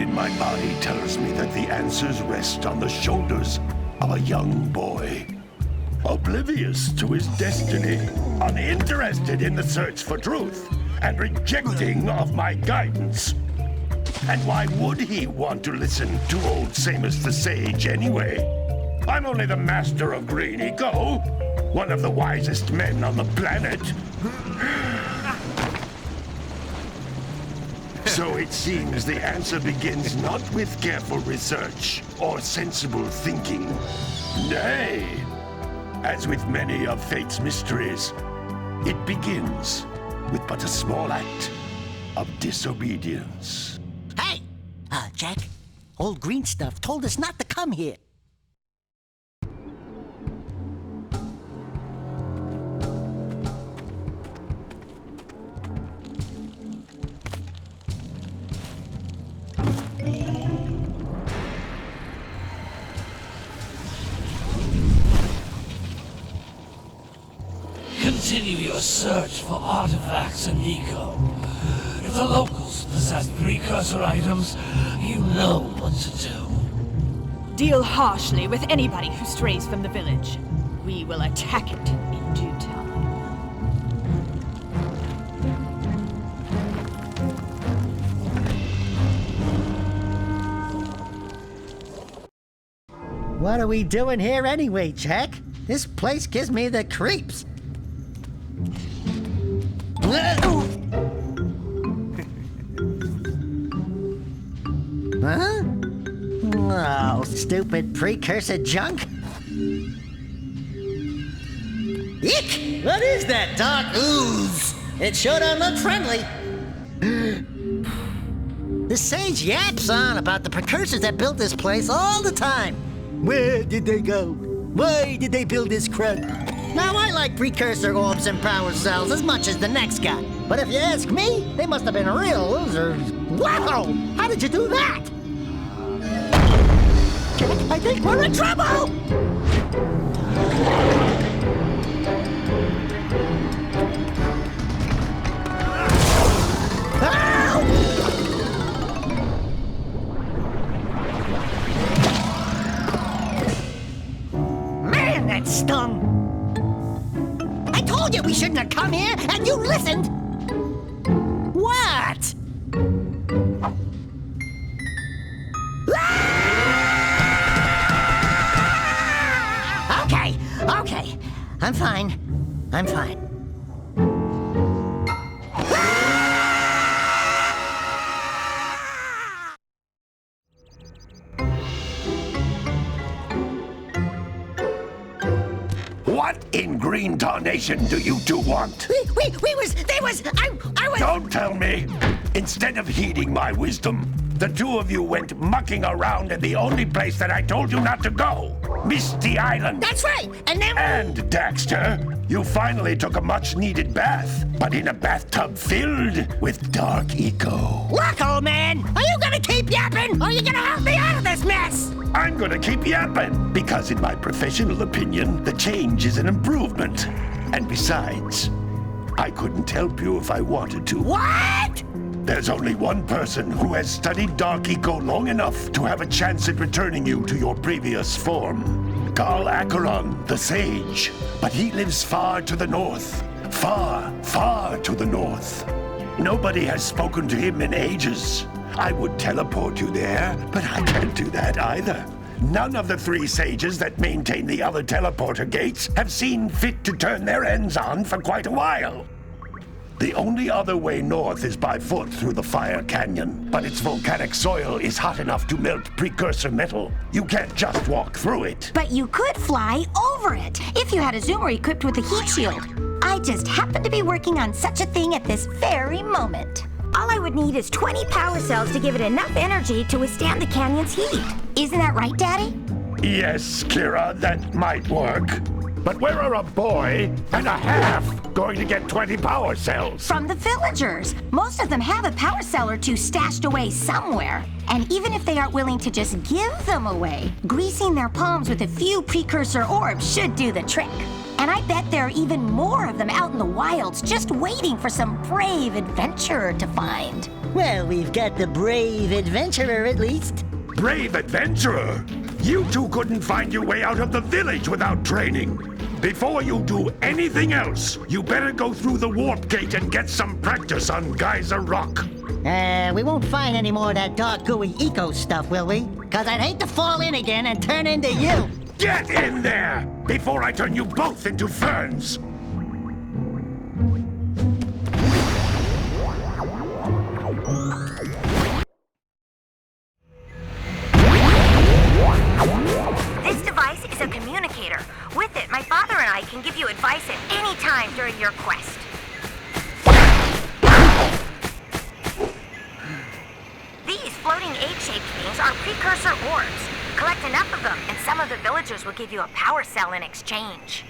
in my body tells me that the answers rest on the shoulders of a young boy. Oblivious to his destiny, uninterested in the search for truth, and rejecting of my guidance. And why would he want to listen to old Samus the Sage anyway? I'm only the master of Green Eco, one of the wisest men on the planet. So it seems the answer begins not with careful research or sensible thinking. Nay, as with many of fate's mysteries, it begins with but a small act of disobedience. Hey! Jak, old green stuff told us not to come here. Continue your search for artifacts and eco. If the locals possess precursor items, you know what to do. Deal harshly with anybody who strays from the village. We will attack it in due time. What are we doing here anyway, Jak? This place gives me the creeps. Huh? Oh, stupid precursor junk. Eek! What is that dark ooze? It sure don't look friendly. The sage yaps on about the precursors that built this place all the time. Where did they go? Why did they build this crap? Now, I like precursor orbs and power cells as much as the next guy. But if you ask me, they must have been real losers. Wow! How did you do that? I think we're in trouble! Man, that stung! I told you we shouldn't have come here, and you listened! What? Okay. I'm fine. What in green tarnation do you two want? I was... Don't tell me! Instead of heeding my wisdom, the two of you went mucking around in the only place that I told you not to go. Misty Island. That's right, and then... And, Daxter, you finally took a much-needed bath, but in a bathtub filled with dark eco. Look, old man, are you gonna keep yapping, or are you gonna help me out of this mess? I'm gonna keep yapping, because in my professional opinion, the change is an improvement. And besides, I couldn't help you if I wanted to. What? There's only one person who has studied Dark Eco long enough to have a chance at returning you to your previous form. Carl Acheron, the Sage. But he lives far to the north. Far, far to the north. Nobody has spoken to him in ages. I would teleport you there, but I can't do that either. None of the three sages that maintain the other teleporter gates have seen fit to turn their ends on for quite a while. The only other way north is by foot through the Fire Canyon, but its volcanic soil is hot enough to melt precursor metal. You can't just walk through it. But you could fly over it, if you had a zoomer equipped with a heat shield. I just happen to be working on such a thing at this very moment. All I would need is 20 power cells to give it enough energy to withstand the canyon's heat. Isn't that right, Daddy? Yes, Kira, that might work. But where are a boy and a half going to get 20 power cells? From the villagers. Most of them have a power cell or two stashed away somewhere. And even if they aren't willing to just give them away, greasing their palms with a few precursor orbs should do the trick. And I bet there are even more of them out in the wilds just waiting for some brave adventurer to find. Well, we've got the brave adventurer at least. Brave adventurer? You two couldn't find your way out of the village without training. Before you do anything else, you better go through the warp gate and get some practice on Geyser Rock. We won't find any more of that dark gooey eco stuff, will we? 'Cause I'd hate to fall in again and turn into you. Get in there before I turn you both into ferns. This device is a communicator. With it, my father and I can give you advice at any time during your quest. These floating egg-shaped things are precursor orbs. Collect enough of them, and some of the villagers will give you a power cell in exchange.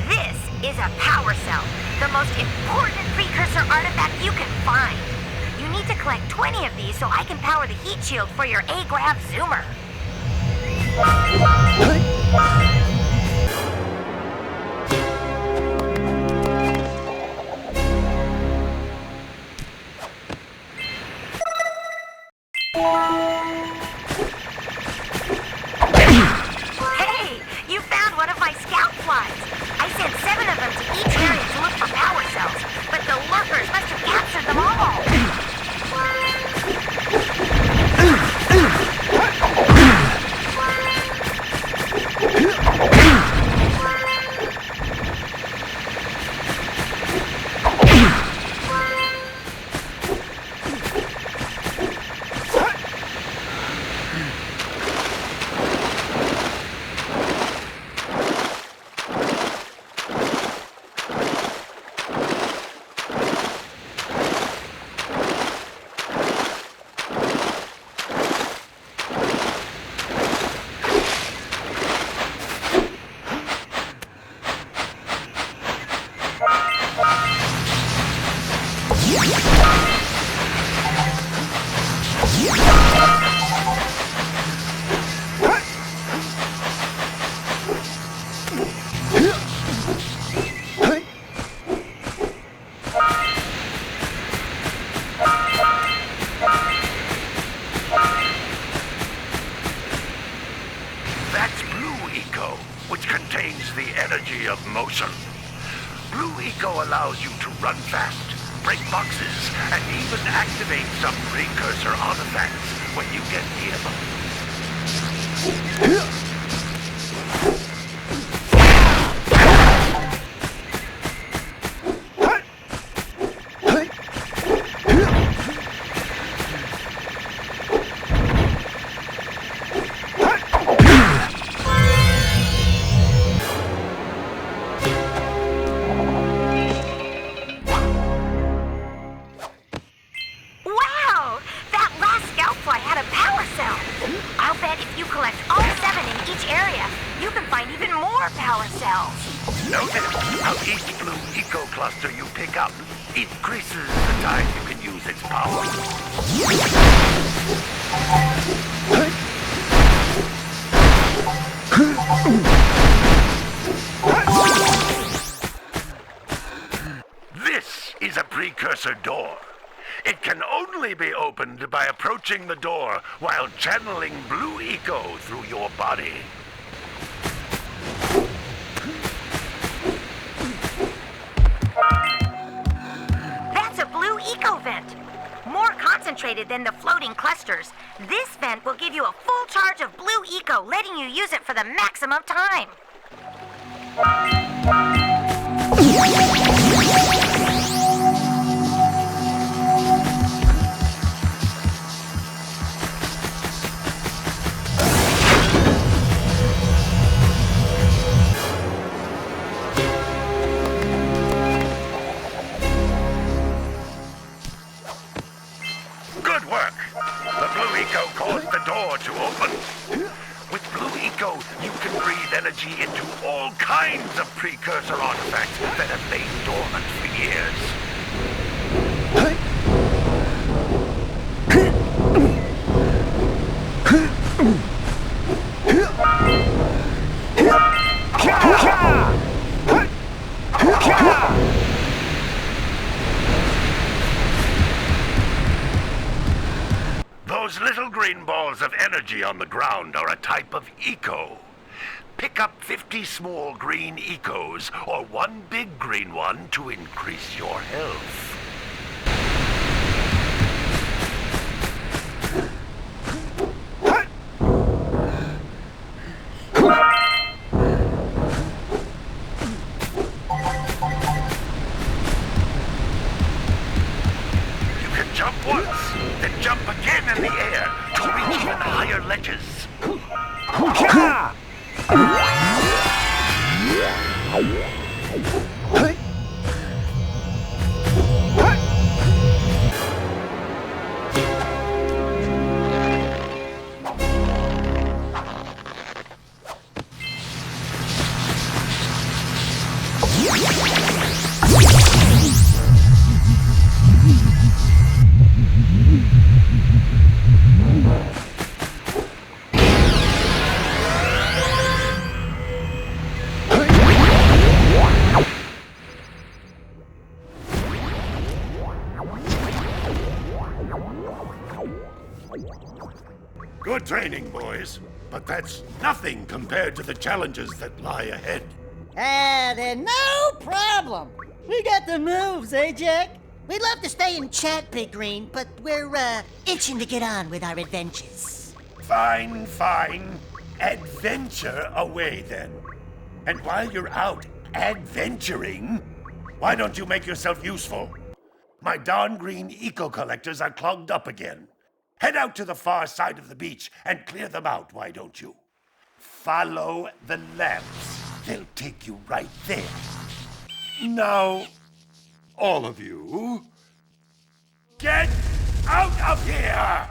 This is a power cell, the most important precursor artifact you can find. You need to collect 20 of these so I can power the heat shield for your A-Grav zoomer. Hey, you found one of my scout flies. I sent 7 of them to each area to look for power cells, but the lurkers must have captured them all. That's Blue Eco, which contains the energy of motion. Blue Eco allows you to run fast, break boxes, and even activate some precursor artifacts when you get near them. Wow! That last scout fly had a power cell. I'll bet if you collect all 7 in each area, you can find even more power cells. Notice how each Blue Eco cluster you pick up increases the time you can use its power. This is a precursor door. It can only be opened by approaching the door while channeling Blue Eco through your body. That's a Blue Eco vent. More concentrated than the floating clusters. This vent will give you a full charge of Blue Eco, letting you use it for the maximum time. eco, you can breathe energy into all kinds of precursor artifacts that have lain dormant for years. Those little green balls of energy on the ground are a type of eco. Pick up 50 small green ecos or one big green one to increase your health. Jump once, then jump again in the air to reach even higher ledges. Good training, boys, but that's nothing compared to the challenges that lie ahead. Then no problem. We got the moves, eh, Jack? We'd love to stay and chat, Big Green, but we're, itching to get on with our adventures. Fine, fine. Adventure away, then. And while you're out adventuring, why don't you make yourself useful? My darn green eco-collectors are clogged up again. Head out to the far side of the beach and clear them out, why don't you? Follow the lamps. They'll take you right there. Now, all of you, get out of here!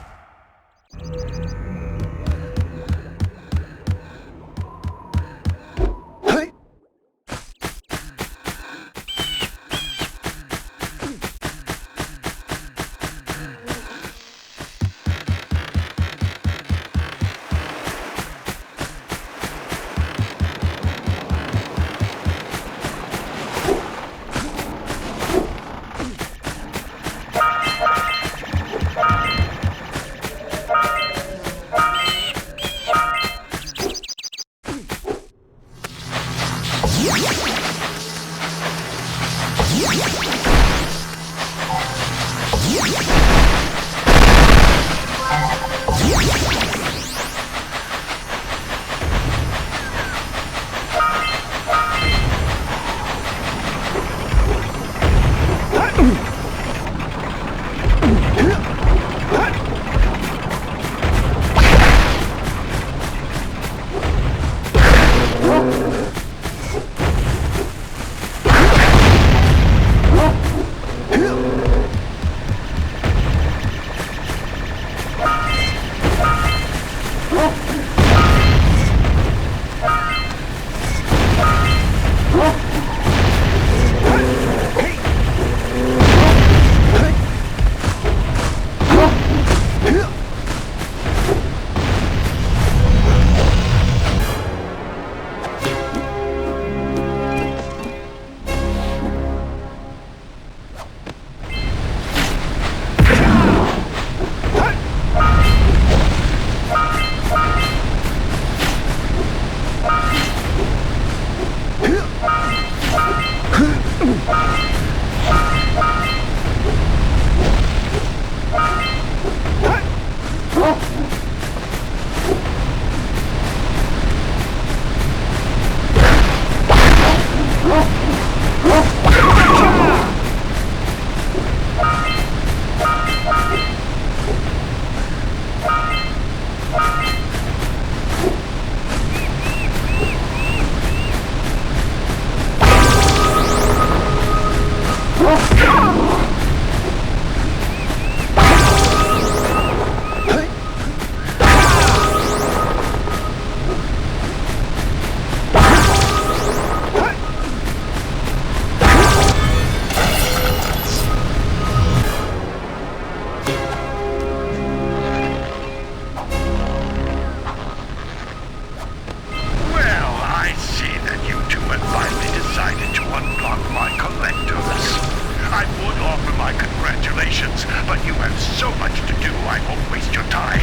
congratulations, but you have so much to do, I won't waste your time.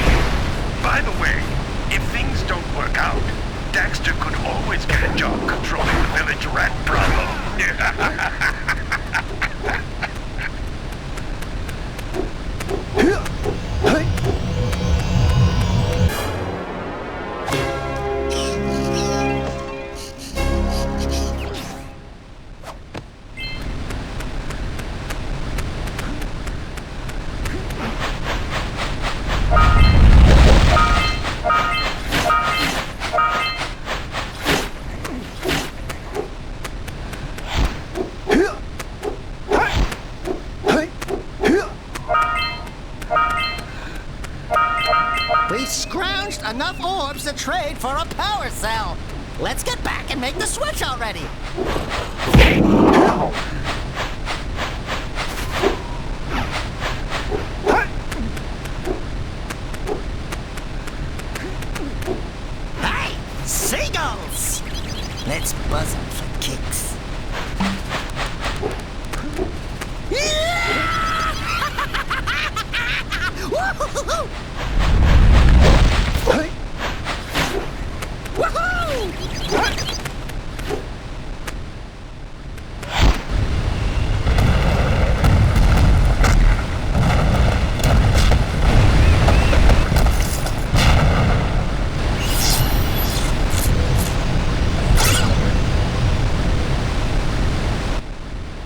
By the way, if things don't work out, Daxter could always get a job controlling the village rat problem. We scrounged enough orbs to trade for a power cell. Let's get back and make the switch already. Hey, seagulls! Let's buzz them for kicks. Woo-hoo-hoo-hoo!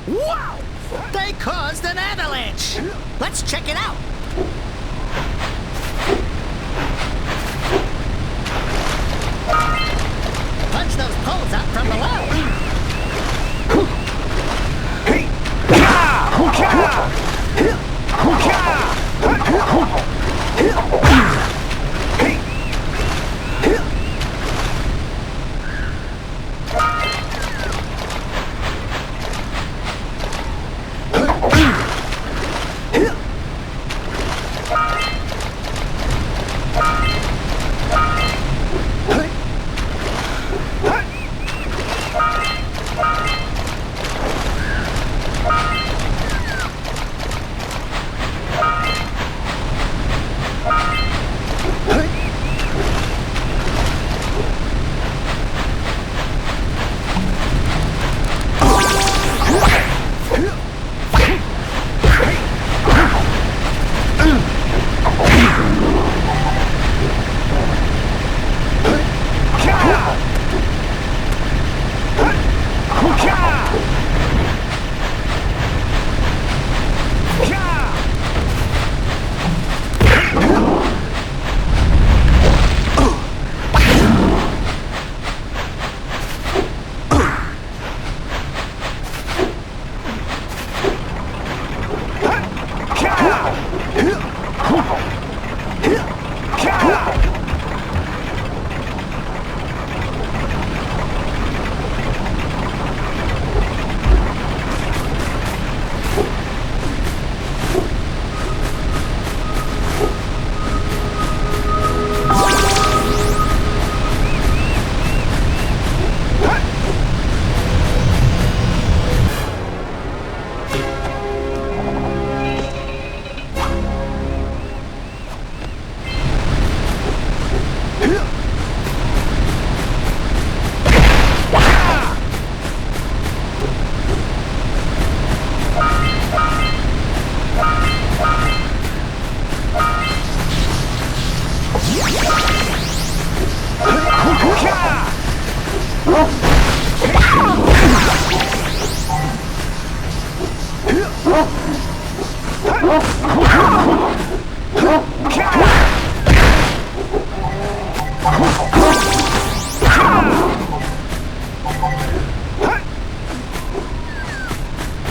Wow! They caused an avalanche! Let's check it out! Punch those poles out from below!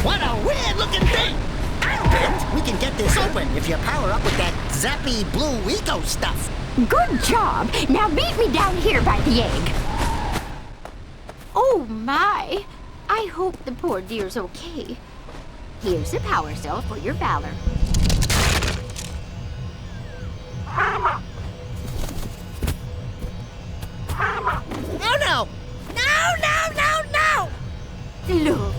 What a weird-looking thing! I bet we can get this open if you power up with that zappy blue eco stuff. Good job. Now meet me down here by the egg. Oh, my. I hope the poor dear's okay. Here's a power cell for your valor. Oh, no! No, no, no, no! Look.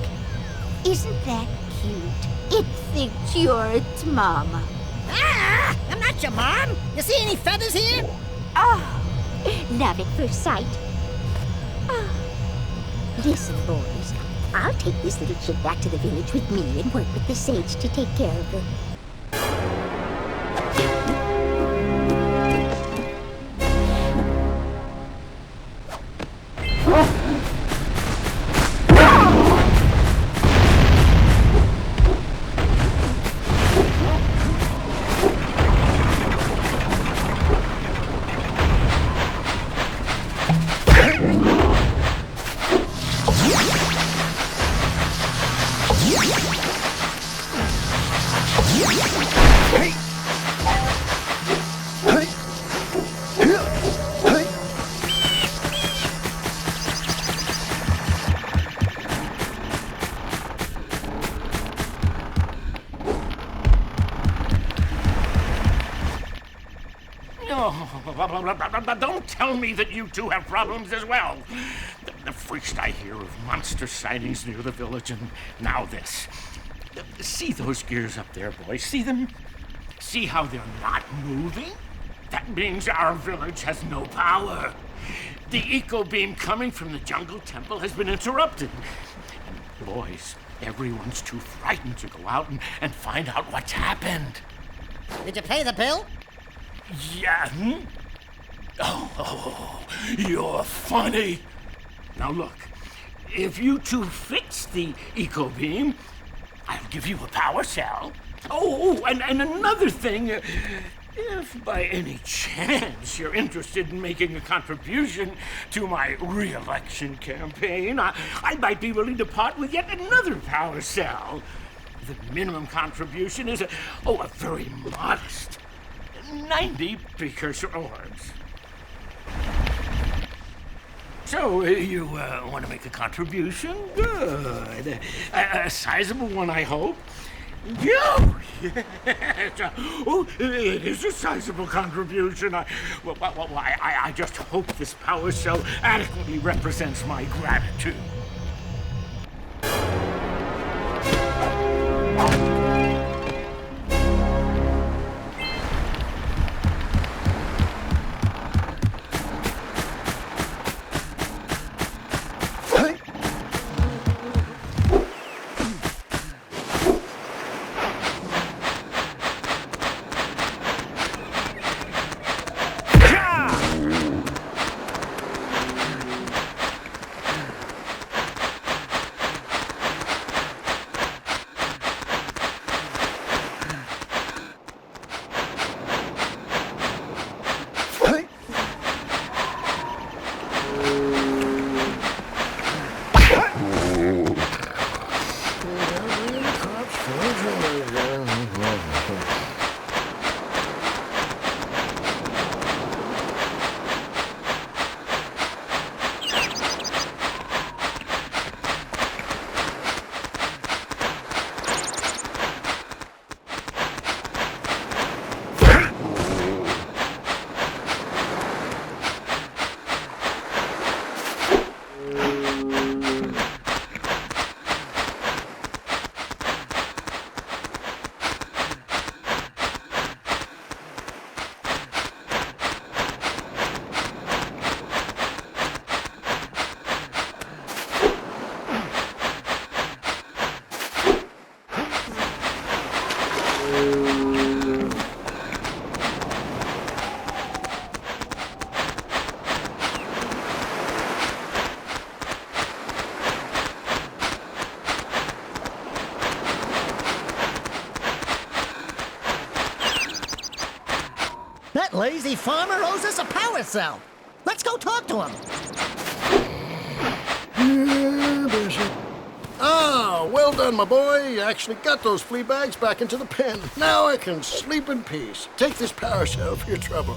Isn't that cute? It thinks you're its mama. Ah! I'm not your mom! You see any feathers here? Love at first sight. Listen, boys. I'll take this little chick back to the village with me and work with the sage to take care of her. Don't tell me that you two have problems as well. First I hear of monster sightings near the village, and now this. See those gears up there, boys? See them? See how they're not moving? That means our village has no power. The eco beam coming from the jungle temple has been interrupted. And boys, everyone's too frightened to go out and find out what's happened. Did you pay the bill? Yeah. Oh, you're funny. Now look, if you two fix the eco beam, I'll give you a power cell. Oh, and another thing, if by any chance you're interested in making a contribution to my re-election campaign, I might be willing to part with yet another power cell. The minimum contribution is a very modest 90 precursor orbs. So, you want to make a contribution? Good. A sizable one, I hope. Yes. Oh, it is a sizable contribution. I just hope this power cell adequately represents my gratitude. That lazy farmer owes us a power cell. Let's go talk to him. Ah, well done, my boy. You actually got those flea bags back into the pen. Now I can sleep in peace. Take this power cell for your trouble.